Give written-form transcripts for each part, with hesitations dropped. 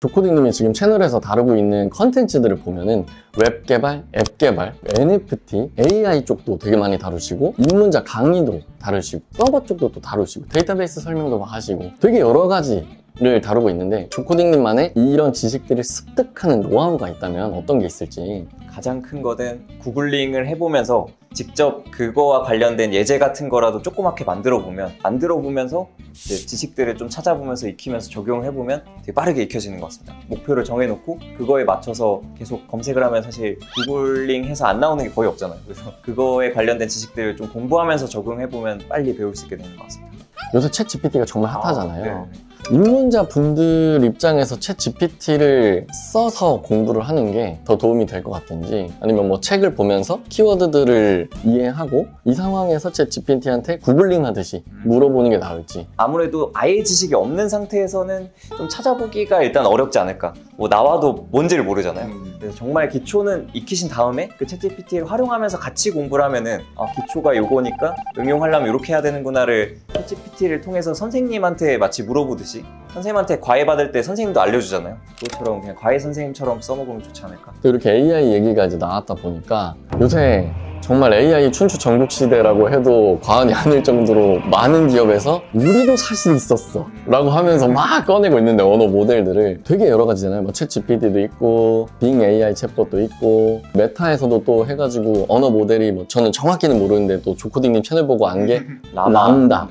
조코딩님이 지금 채널에서 다루고 있는 컨텐츠들을 보면은 웹 개발, 앱 개발, NFT, AI 쪽도 되게 많이 다루시고 입문자 강의도 다루시고 서버 쪽도 또 다루시고 데이터베이스 설명도 막 하시고 되게 여러 가지를 다루고 있는데 조코딩님만의 이런 지식들을 습득하는 노하우가 있다면 어떤 게 있을지. 가장 큰 거는 구글링을 해보면서 직접 그거와 관련된 예제 같은 거라도 조그맣게 만들어보면서 이제 지식들을 좀 찾아보면서 익히면서 적용해보면 되게 빠르게 익혀지는 것 같습니다. 목표를 정해놓고 그거에 맞춰서 계속 검색을 하면 사실 구글링 해서 안 나오는 게 거의 없잖아요. 그래서 그거에 관련된 지식들을 좀 공부하면서 적용해보면 빨리 배울 수 있게 되는 것 같습니다. 요새 챗 GPT가 정말 핫하잖아요. 네. 입문자 분들 입장에서 챗 GPT를 써서 공부를 하는 게 더 도움이 될 것 같은지, 아니면 뭐 책을 보면서 키워드들을 이해하고 이 상황에서 챗 GPT한테 구글링 하듯이 물어보는 게 나을지. 아무래도 아예 지식이 없는 상태에서는 좀 찾아보기가 일단 어렵지 않을까. 뭐 나와도 뭔지를 모르잖아요. 그래서 정말 기초는 익히신 다음에 그 챗GPT를 활용하면서 같이 공부를 하면은 기초가 요거니까 응용하려면 이렇게 해야 되는구나를 챗GPT를 통해서 선생님한테 마치 물어보듯이 선생님한테 과외 받을 때 선생님도 알려주잖아요. 그것처럼 그냥 과외 선생님처럼 써먹으면 좋지 않을까. 또 이렇게 AI 얘기가 이제 나왔다 보니까 요새 정말 AI 춘추 전국 시대라고 해도 과언이 아닐 정도로 많은 기업에서 우리도 사실 있었어 라고 하면서 막 꺼내고 있는데, 언어 모델들을 되게 여러 가지잖아요. 뭐 챗 GPT도 있고 빙 AI 챗봇도 있고 메타에서도 또 해가지고 언어 모델이 뭐 저는 정확히는 모르는데 또 조코딩님 채널 보고 안 게 라마.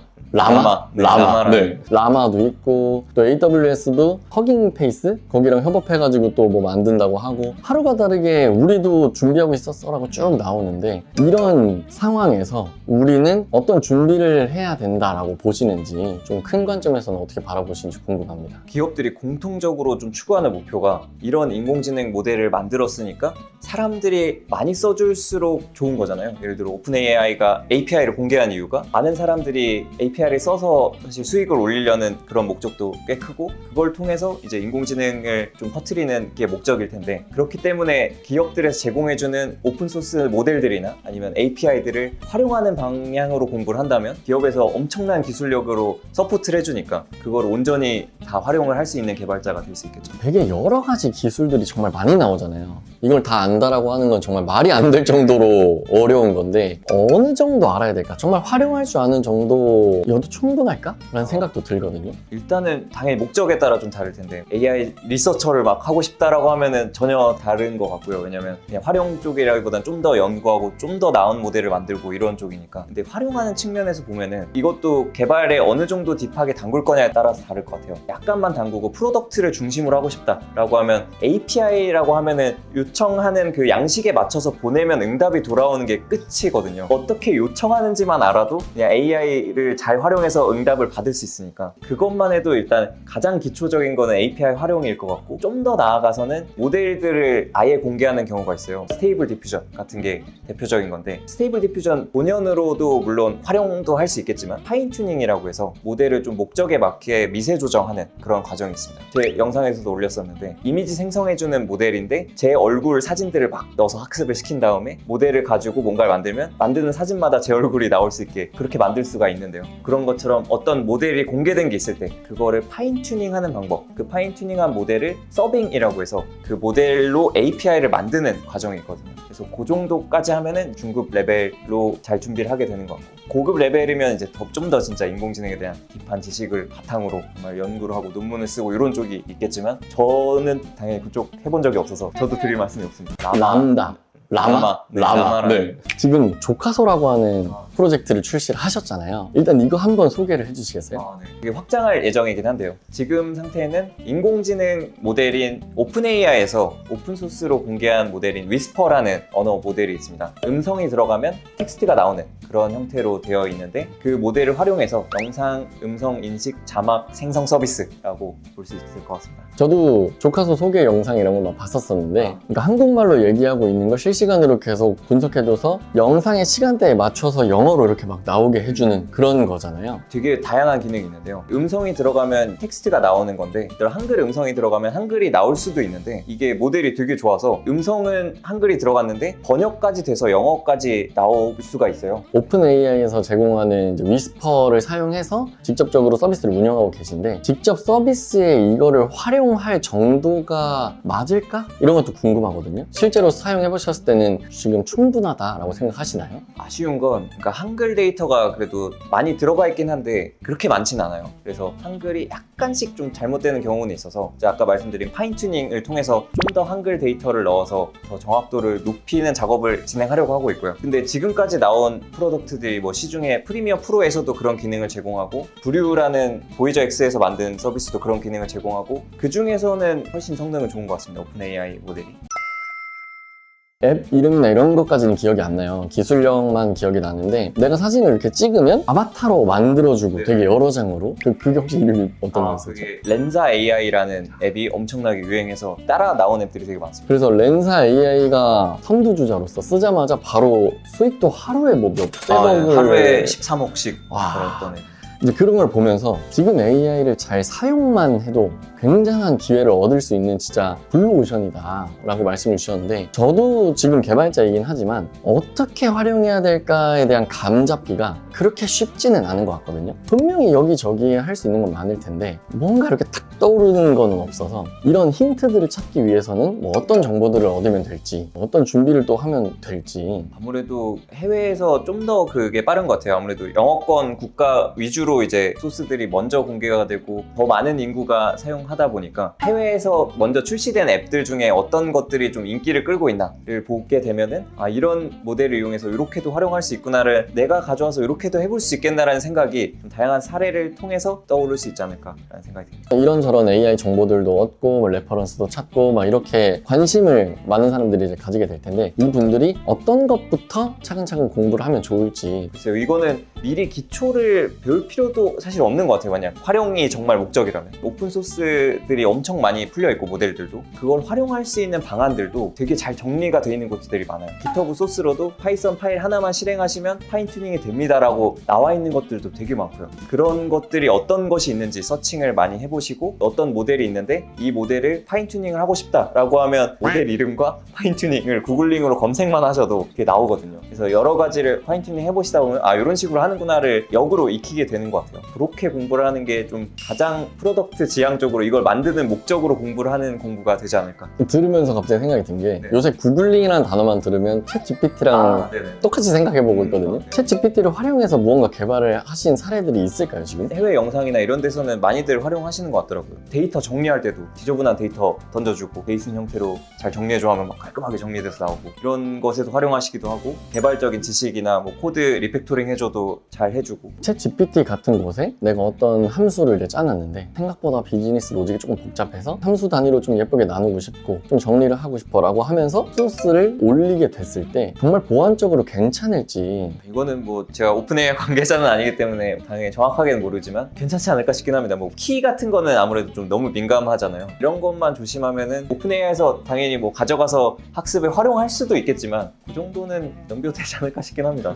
네. 라마도 있고 또 AWS도 허깅 페이스 거기랑 협업해가지고 또 뭐 만든다고 하고, 하루가 다르게 우리도 준비하고 있었어라고 쭉 나오는데, 이런 상황에서 우리는 어떤 준비를 해야 된다라고 보시는지, 좀 큰 관점에서는 어떻게 바라보시는지 궁금합니다. 기업들이 공통적으로 좀 추구하는 목표가 이런 인공지능 모델을 만들었으니까 사람들이 많이 써줄수록 좋은 거잖아요. 예를 들어 오픈 AI가 API를 공개한 이유가 많은 사람들이 API를 써서 사실 수익을 올리려는 그런 목적도 꽤 크고, 그걸 통해서 이제 인공지능을 좀 퍼뜨리는 게 목적일 텐데, 그렇기 때문에 기업들에서 제공해주는 오픈소스 모델들이나 아니면 API들을 활용하는 방향으로 공부를 한다면 기업에서 엄청난 기술력으로 서포트를 해주니까 그걸 온전히 다 활용을 할 수 있는 개발자가 될 수 있겠죠. 되게 여러 가지 기술들이 정말 많이 나오잖아요. 이걸 다 안다라고 하는 건 정말 말이 안 될 정도로 어려운 건데, 어느 정도 알아야 될까? 정말 활용할 줄 아는 정도여도 충분할까? 라는 생각도 들거든요. 일단은 당연히 목적에 따라 좀 다를 텐데, AI 리서처를 막 하고 싶다라고 하면은 전혀 다른 것 같고요. 왜냐면 그냥 활용 쪽이라기보단 좀 더 연구하고 좀 더 나은 모델을 만들고 이런 쪽이니까. 근데 활용하는 측면에서 보면은 이것도 개발에 어느 정도 딥하게 담글 거냐에 따라서 다를 것 같아요. 약간만 담그고 프로덕트를 중심으로 하고 싶다라고 하면 API라고 하면은 요청하는 그 양식에 맞춰서 보내면 응답이 돌아오는 게 끝이거든요. 어떻게 요청하는지만 알아도 그냥 AI를 잘 활용해서 응답을 받을 수 있으니까, 그것만 해도 일단 가장 기초적인 거는 API 활용일 것 같고, 좀 더 나아가서는 모델들을 아예 공개하는 경우가 있어요. 스테이블 디퓨전 같은 게 대표적인 건데, 스테이블 디퓨전 본연으로도 물론 활용도 할 수 있겠지만 파인 튜닝이라고 해서 모델을 좀 목적에 맞게 미세 조정하는 그런 과정이 있습니다. 제 영상에서도 올렸었는데, 이미지 생성해주는 모델인데 제 얼굴 사진들을 막 넣어서 학습을 시킨 다음에 모델을 가지고 뭔가를 만들면 만드는 사진마다 제 얼굴이 나올 수 있게 그렇게 만들 수가 있는데요. 그런 것처럼 어떤 모델이 공개된 게 있을 때 그거를 파인 튜닝하는 방법, 그 파인 튜닝한 모델을 서빙이라고 해서 그 모델로 API를 만드는 과정이 있거든요. 그래서 그 정도까지 하면은 중급 레벨로 잘 준비를 하게 되는 것 같고, 고급 레벨이면 이제 좀 더 진짜 인공지능에 대한 딥한 지식을 바탕으로 정말 연구를 하고 논문을 쓰고 이런 쪽이 있겠지만, 저는 당연히 그쪽 해본 적이 없어서 저도 드릴 말씀이 없습니다. 라마. 네. 지금 조카소라고 하는 프로젝트를 출시를 하셨잖아요. 일단 이거 한번 소개를 해주시겠어요? 네. 이게 확장할 예정이긴 한데요. 지금 상태는 인공지능 모델인 오픈 AI에서 오픈소스로 공개한 모델인 위스퍼라는 언어 모델이 있습니다. 음성이 들어가면 텍스트가 나오는 그런 형태로 되어 있는데, 그 모델을 활용해서 영상, 음성 인식, 자막 생성 서비스라고 볼 수 있을 것 같습니다. 저도 조카소 소개 영상 이런 걸 막 봤었었는데, 그러니까 한국말로 얘기하고 있는 걸 실시간으로 계속 분석해줘서 영상의 시간대에 맞춰서 영어로 이렇게 막 나오게 해주는 그런 거잖아요. 되게 다양한 기능이 있는데요. 음성이 들어가면 텍스트가 나오는 건데 한글 음성이 들어가면 한글이 나올 수도 있는데 이게 모델이 되게 좋아서 음성은 한글이 들어갔는데 번역까지 돼서 영어까지 나올 수가 있어요. 오픈 AI에서 제공하는 이제 위스퍼를 사용해서 직접적으로 서비스를 운영하고 계신데 직접 서비스에 이거를 활용할 정도가 맞을까? 이런 것도 궁금하거든요. 실제로 사용해 보셨을 때는 지금 충분하다라고 생각하시나요? 아쉬운 건 그러니까 한글 데이터가 그래도 많이 들어가 있긴 한데 그렇게 많진 않아요. 그래서 한글이 약간씩 좀 잘못되는 경우는 있어서 이제 아까 말씀드린 파인튜닝을 통해서 좀 더 한글 데이터를 넣어서 더 정확도를 높이는 작업을 진행하려고 하고 있고요. 근데 지금까지 나온 프로덕트들이 뭐 시중에 프리미어 프로에서도 그런 기능을 제공하고 브류라는 보이저 X에서 만든 서비스도 그런 기능을 제공하고 그 중에서는 훨씬 성능은 좋은 것 같습니다. 오픈 AI 모델이. 앱 이름이나 이런 것까지는 기억이 안 나요. 기술력만 기억이 나는데 내가 사진을 이렇게 찍으면 아바타로 만들어주고 네. 되게 여러 장으로 그게 혹시 이름이 어떤 거였었죠? 그게 렌자 AI라는 앱이 엄청나게 유행해서 따라 나온 앱들이 되게 많습니다. 그래서 렌사 AI가 선두주자로서 쓰자마자 바로 수익도 하루에 뭐 몇백억을 하루에 13억씩 와. 벌었던 앱. 이제 그런 걸 보면서 지금 AI를 잘 사용만 해도 굉장한 기회를 얻을 수 있는 진짜 블루오션이다 라고 말씀을 주셨는데 저도 지금 개발자이긴 하지만 어떻게 활용해야 될까에 대한 감 잡기가 그렇게 쉽지는 않은 것 같거든요. 분명히 여기저기에 할 수 있는 건 많을 텐데 뭔가 이렇게 탁 떠오르는 거는 없어서 이런 힌트들을 찾기 위해서는 뭐 어떤 정보들을 얻으면 될지 어떤 준비를 또 하면 될지 아무래도 해외에서 좀 더 그게 빠른 것 같아요. 아무래도 영어권 국가 위주로 이제 소스들이 먼저 공개가 되고 더 많은 인구가 사용하다 보니까 해외에서 먼저 출시된 앱들 중에 어떤 것들이 좀 인기를 끌고 있나를 보게 되면은 아 이런 모델을 이용해서 이렇게도 활용할 수 있구나를 내가 가져와서 이렇게도 해볼 수 있겠나라는 생각이 좀 다양한 사례를 통해서 떠오를 수 있지 않을까라는 생각이 듭니다. 이런저런 AI 정보들도 얻고 뭐 레퍼런스도 찾고 막 이렇게 관심을 많은 사람들이 이제 가지게 될 텐데 이분들이 어떤 것부터 차근차근 공부를 하면 좋을지 글쎄요, 이거는 미리 기초를 배울 필요도 사실 없는 것 같아요. 만약 활용이 정말 목적이라면 오픈소스들이 엄청 많이 풀려있고 모델들도 그걸 활용할 수 있는 방안들도 되게 잘 정리가 되어 있는 곳들이 많아요. GitHub 소스로도 파이썬 파일 하나만 실행하시면 파인튜닝이 됩니다라고 나와 있는 것들도 되게 많고요. 그런 것들이 어떤 것이 있는지 서칭을 많이 해보시고 어떤 모델이 있는데 이 모델을 파인튜닝을 하고 싶다라고 하면 모델 이름과 파인튜닝을 구글링으로 검색만 하셔도 그게 나오거든요. 그래서 여러 가지를 파인튜닝 해보시다 보면 아 이런 식으로 하는구나를 역으로 익히게 되는 것 같아요. 그렇게 공부를 하는 게 좀 가장 프로덕트 지향적으로 이걸 만드는 목적으로 공부를 하는 공부가 되지 않을까. 들으면서 갑자기 생각이 든 게 네. 요새 구글링이라는 단어만 들으면 챗 GPT랑 네네. 똑같이 생각해보고 있거든요. 네. 챗 GPT를 활용해서 무언가 개발을 하신 사례들이 있을까요 지금? 해외 영상이나 이런 데서는 많이들 활용하시는 것 같더라고요. 데이터 정리할 때도 지저분한 데이터 던져주고 베이슨 형태로 잘 정리해줘 하면 막 깔끔하게 정리돼서 나오고 이런 것에도 활용하시기도 하고 개발적인 지식이나 뭐 코드 리팩토링 해줘도 잘 해주고 챗 GPT 같은 곳에 내가 어떤 함수를 이제 짜놨는데 생각보다 비즈니스 로직이 조금 복잡해서 함수 단위로 좀 예쁘게 나누고 싶고 좀 정리를 하고 싶어 라고 하면서 소스를 올리게 됐을 때 정말 보안적으로 괜찮을지 이거는 뭐 제가 오픈 AI 관계자는 아니기 때문에 당연히 정확하게는 모르지만 괜찮지 않을까 싶긴 합니다. 뭐 키 같은 거는 아무래도 좀 너무 민감하잖아요. 이런 것만 조심하면은 오픈 AI에서 당연히 뭐 가져가서 학습에 활용할 수도 있겠지만 그 정도는 연결되지 않을까 싶긴 합니다.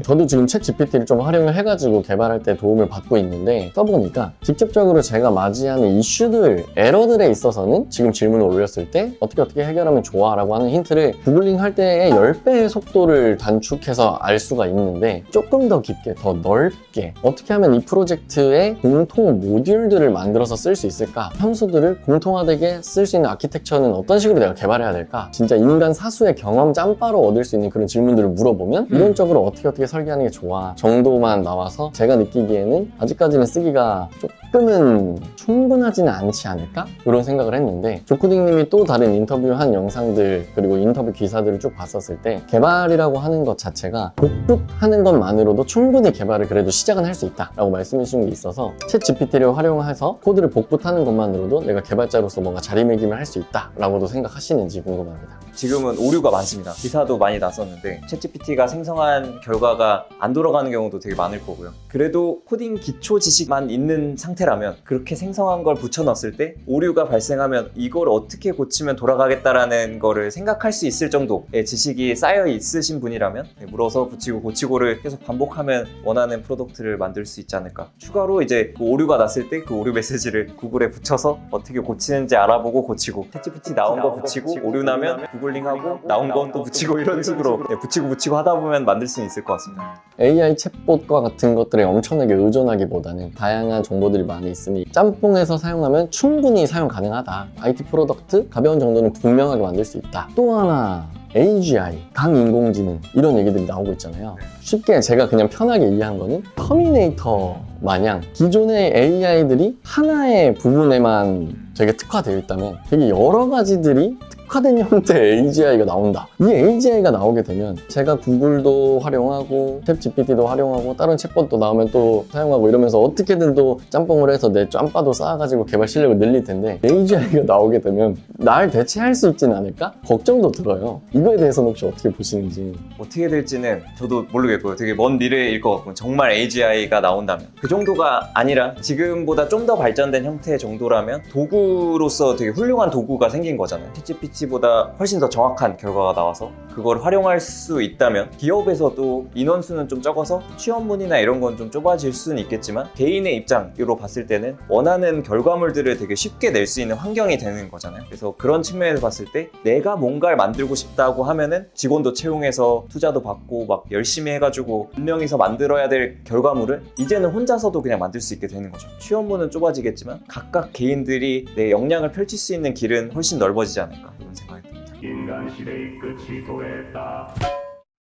저도 지금 챗 GPT를 좀 활용을 해가지고 개발할 때 도움을 받고 있는데 써보니까 직접적으로 제가 맞이하는 이슈들, 에러들에 있어서는 지금 질문을 올렸을 때 어떻게 해결하면 좋아 라고 하는 힌트를 구글링 할 때의 10배의 속도를 단축해서 알 수가 있는데 조금 더 깊게, 더 넓게 어떻게 하면 이 프로젝트의 공통 모듈들을 만들어서 쓸 수 있을까? 함수들을 공통화되게 쓸 수 있는 아키텍처는 어떤 식으로 내가 개발해야 될까? 진짜 인간 사수의 경험 짬바로 얻을 수 있는 그런 질문들을 물어보면 이론적으로 어떻게 설계하는 게 좋아 정도만 나와서 제가 느끼기에는 아직까지는 쓰기가 조금은 충분하지는 않지 않을까? 이런 생각을 했는데 조코딩님이 또 다른 인터뷰한 영상들 그리고 인터뷰 기사들을 쭉 봤었을 때 개발이라고 하는 것 자체가 복붙하는 것만으로도 충분히 개발을 그래도 시작은 할 수 있다 라고 말씀해 주신 게 있어서 챗 GPT를 활용해서 코드를 복붙하는 것만으로도 내가 개발자로서 뭔가 자리매김을 할 수 있다 라고도 생각하시는지 궁금합니다. 지금은 오류가 많습니다. 기사도 많이 났었는데 챗GPT가 생성한 결과가 안 돌아가는 경우도 되게 많을 거고요. 그래도 코딩 기초 지식만 있는 상태 형태라면 그렇게 생성한 걸 붙여넣었을 때 오류가 발생하면 이걸 어떻게 고치면 돌아가겠다라는 거를 생각할 수 있을 정도의 지식이 쌓여 있으신 분이라면 물어서 붙이고 고치고를 계속 반복하면 원하는 프로덕트를 만들 수 있지 않을까. 추가로 이제 그 오류가 났을 때 그 오류 메시지를 구글에 붙여서 어떻게 고치는지 알아보고 고치고, 챗GPT 나온 거 붙이고 오류 나면 구글링하고 나온 건 또 붙이고, 이런 식으로 붙이고 하다 보면 만들 수 있을 것 같습니다. AI 챗봇과 같은 것들에 엄청나게 의존하기보다는 다양한 정보들이 많이 있으니 짬뽕에서 사용하면 충분히 사용 가능하다. IT 프로덕트 가벼운 정도는 분명하게 만들 수 있다. 또 하나 AGI, 강인공지능 이런 얘기들이 나오고 있잖아요. 쉽게 제가 그냥 편하게 이해한 거는 터미네이터 마냥 기존의 AI들이 하나의 부분에만 되게 특화되어 있다면 되게 여러 가지들이 특화된 형태의 AGI가 나온다. 이 AGI가 나오게 되면 제가 구글도 활용하고 탭 GPT도 활용하고 다른 챗봇도 나오면 또 사용하고 이러면서 어떻게든 또 짬뽕을 해서 내 짬바도 쌓아가지고 개발 실력을 늘릴 텐데 AGI가 나오게 되면 날 대체할 수 있지는 않을까? 걱정도 들어요. 이거에 대해서는 혹시 어떻게 보시는지. 어떻게 될지는 저도 모르겠고요. 되게 먼 미래일 것 같고, 정말 AGI가 나온다면 그 정도가 아니라 지금보다 좀 더 발전된 형태 정도라면 도구로서 되게 훌륭한 도구가 생긴 거잖아요. 챗GPT보다 훨씬 더 정확한 결과가 나와서 그걸 활용할 수 있다면 기업에서도 인원수는 좀 적어서 취업문이나 이런 건 좀 좁아질 수는 있겠지만 개인의 입장으로 봤을 때는 원하는 결과물들을 되게 쉽게 낼 수 있는 환경이 되는 거잖아요. 그래서 그런 측면에서 봤을 때 내가 뭔가를 만들고 싶다고 하면은 직원도 채용해서 투자도 받고 막 열심히 해가지고 분명히서 만들어야 될 결과물을 이제는 혼자서도 그냥 만들 수 있게 되는 거죠. 취업문은 좁아지겠지만 각각 개인들이 내 역량을 펼칠 수 있는 길은 훨씬 넓어지지 않을까, 이런 생각이 듭니다. 인간 시대의 끝이 도했다.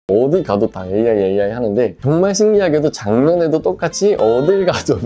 어디 가도 다 AI 하는데 정말 신기하게도 작년에도 똑같이 어딜 가도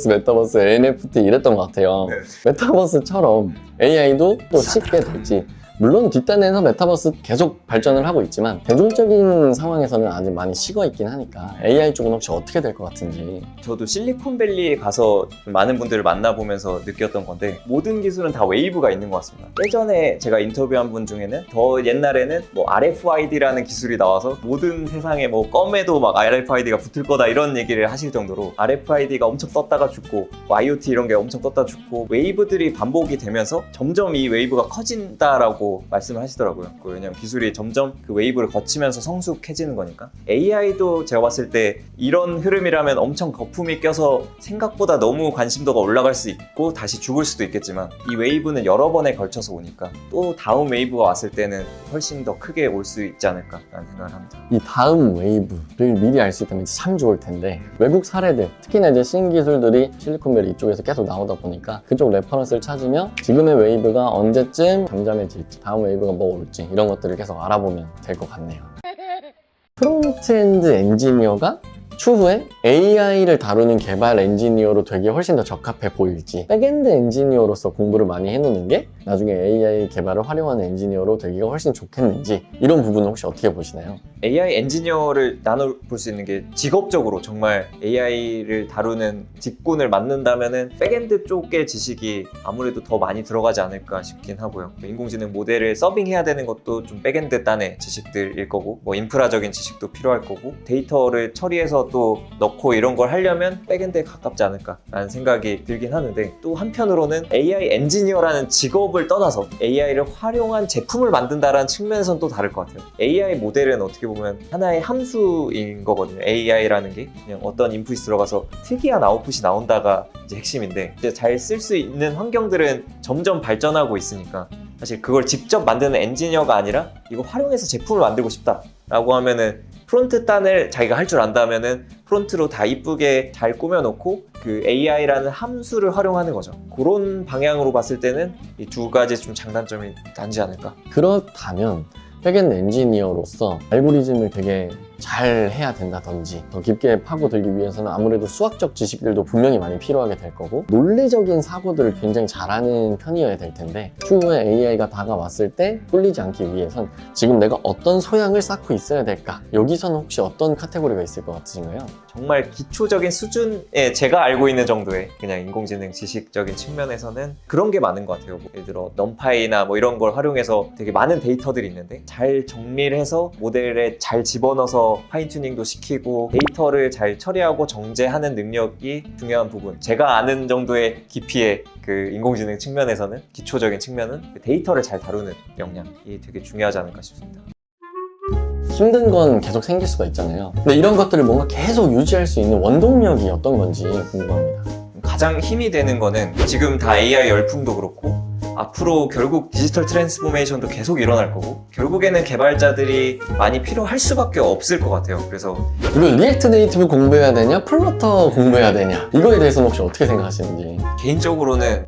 메타버스, NFT 이랬던 것 같아요. 네. 메타버스처럼 AI도 또 쉽게 될지. 물론 뒷단에서 메타버스 계속 발전을 하고 있지만 대중적인 상황에서는 아직 많이 식어 있긴 하니까 AI 쪽은 혹시 어떻게 될 것 같은지. 저도 실리콘밸리에 가서 많은 분들을 만나보면서 느꼈던 건데 모든 기술은 다 웨이브가 있는 것 같습니다. 예전에 제가 인터뷰한 분 중에는 더 옛날에는 뭐 RFID라는 기술이 나와서 모든 세상에 뭐 껌에도 막 RFID가 붙을 거다 이런 얘기를 하실 정도로 RFID가 엄청 떴다가 죽고 뭐 IoT 이런 게 엄청 떴다 죽고 웨이브들이 반복이 되면서 점점 이 웨이브가 커진다라고 말씀을 하시더라고요. 왜냐면 기술이 점점 그 웨이브를 거치면서 성숙해지는 거니까. AI도 제가 봤을 때 이런 흐름이라면 엄청 거품이 껴서 생각보다 너무 관심도가 올라갈 수 있고 다시 죽을 수도 있겠지만 이 웨이브는 여러 번에 걸쳐서 오니까 또 다음 웨이브가 왔을 때는 훨씬 더 크게 올 수 있지 않을까라는 생각을 합니다. 이 다음 웨이브를 미리 알 수 있다면 참 좋을 텐데 외국 사례들, 특히나 이제 신기술들이 실리콘밸리 이쪽에서 계속 나오다 보니까 그쪽 레퍼런스를 찾으며 지금의 웨이브가 언제쯤 잠잠해질지, 다음 웨이브가 뭐 올지 이런 것들을 계속 알아보면 될 것 같네요. 프론트엔드 엔지니어가 추후에 AI를 다루는 개발 엔지니어로 되기 훨씬 더 적합해 보일지, 백엔드 엔지니어로서 공부를 많이 해놓는 게 나중에 AI 개발을 활용하는 엔지니어로 되기가 훨씬 좋겠는지, 이런 부분은 혹시 어떻게 보시나요? AI 엔지니어를 나눠볼 수 있는 게 직업적으로 정말 AI를 다루는 직군을 맡는다면은 백엔드 쪽의 지식이 아무래도 더 많이 들어가지 않을까 싶긴 하고요. 인공지능 모델을 서빙해야 되는 것도 좀 백엔드 단의 지식들일 거고, 뭐 인프라적인 지식도 필요할 거고, 데이터를 처리해서 또 넣고 이런 걸 하려면 백엔드에 가깝지 않을까라는 생각이 들긴 하는데, 또 한편으로는 AI 엔지니어라는 직업을 떠나서 AI를 활용한 제품을 만든다라는 측면에서는 또 다를 것 같아요. AI 모델은 어떻게 보면 하나의 함수인 거거든요. AI라는 게 그냥 어떤 인풋이 들어가서 특이한 아웃풋이 나온다가 이제 핵심인데, 이제 잘 쓸 수 있는 환경들은 점점 발전하고 있으니까 사실 그걸 직접 만드는 엔지니어가 아니라 이거 활용해서 제품을 만들고 싶다라고 하면은 프론트 단을 자기가 할 줄 안다면은 프론트로 다 이쁘게 잘 꾸며놓고 그 AI라는 함수를 활용하는 거죠. 그런 방향으로 봤을 때는 이 두 가지 좀 장단점이 나지 않을까. 그렇다면 백엔드 엔지니어로서 알고리즘을 되게 잘 해야 된다든지 더 깊게 파고들기 위해서는 아무래도 수학적 지식들도 분명히 많이 필요하게 될 거고, 논리적인 사고들을 굉장히 잘하는 편이어야 될 텐데, 추후에 AI가 다가왔을 때 꿀리지 않기 위해선 지금 내가 어떤 소양을 쌓고 있어야 될까? 여기서는 혹시 어떤 카테고리가 있을 것 같으신가요? 정말 기초적인 수준의 제가 알고 있는 정도의 그냥 인공지능 지식적인 측면에서는 그런 게 많은 것 같아요. 뭐 예를 들어 넘파이나 뭐 이런 걸 활용해서 되게 많은 데이터들이 있는데 잘 정리를 해서 모델에 잘 집어넣어서 하면서 파인튜닝도 시키고 데이터를 잘 처리하고 정제하는 능력이 중요한 부분. 제가 아는 정도의 깊이의 그 인공지능 측면에서는 기초적인 측면은 그 데이터를 잘 다루는 역량이 되게 중요하지 않을까 싶습니다. 힘든 건 계속 생길 수가 있잖아요. 근데 이런 것들을 뭔가 계속 유지할 수 있는 원동력이 어떤 건지 궁금합니다. 가장 힘이 되는 거는 지금 다 AI 열풍도 그렇고 앞으로 결국 디지털 트랜스포메이션도 계속 일어날 거고 결국에는 개발자들이 많이 필요할 수밖에 없을 것 같아요. 그래서 그리고 리액트 네이티브 공부해야 되냐 플러터 공부해야 되냐 이거에 대해서는 혹시 어떻게 생각하시는지. 개인적으로는